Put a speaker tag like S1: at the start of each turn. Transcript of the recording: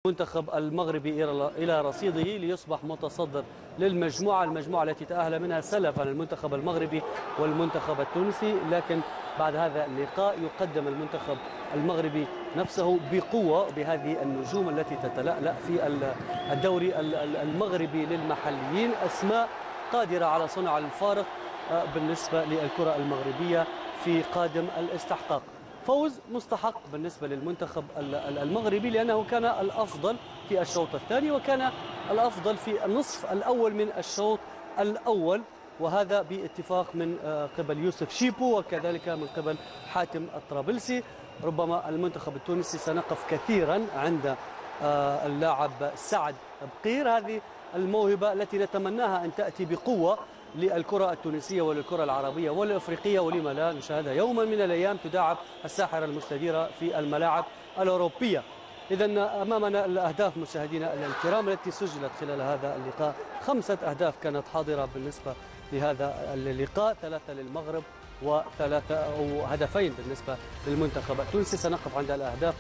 S1: المنتخب المغربي إلى رصيده ليصبح متصدر للمجموعة التي تأهل منها سلفا المنتخب المغربي والمنتخب التونسي. لكن بعد هذا اللقاء يقدم المنتخب المغربي نفسه بقوة بهذه النجوم التي تتلألأ في الدوري المغربي للمحليين، أسماء قادرة على صنع الفارق بالنسبة للكرة المغربية في قادم الاستحقاق. فوز مستحق بالنسبة للمنتخب المغربي لأنه كان الأفضل في الشوط الثاني وكان الأفضل في النصف الأول من الشوط الأول، وهذا باتفاق من قبل يوسف شيبو وكذلك من قبل حاتم الطرابلسي. ربما المنتخب التونسي سنقف كثيرا عند اللاعب سعد بقير، هذه الموهبة التي نتمناها أن تأتي بقوة للكرة التونسية وللكرة العربية والأفريقية، ولما لا نشاهدها يوما من الأيام تداعب الساحرة المستديرة في الملاعب الأوروبية. إذا أمامنا الأهداف مشاهدينا الكرام التي سجلت خلال هذا اللقاء، 5 أهداف كانت حاضرة بالنسبة لهذا اللقاء، 3 للمغرب و3 أو هدفين بالنسبة للمنتخب التونسي. سنقف عند الأهداف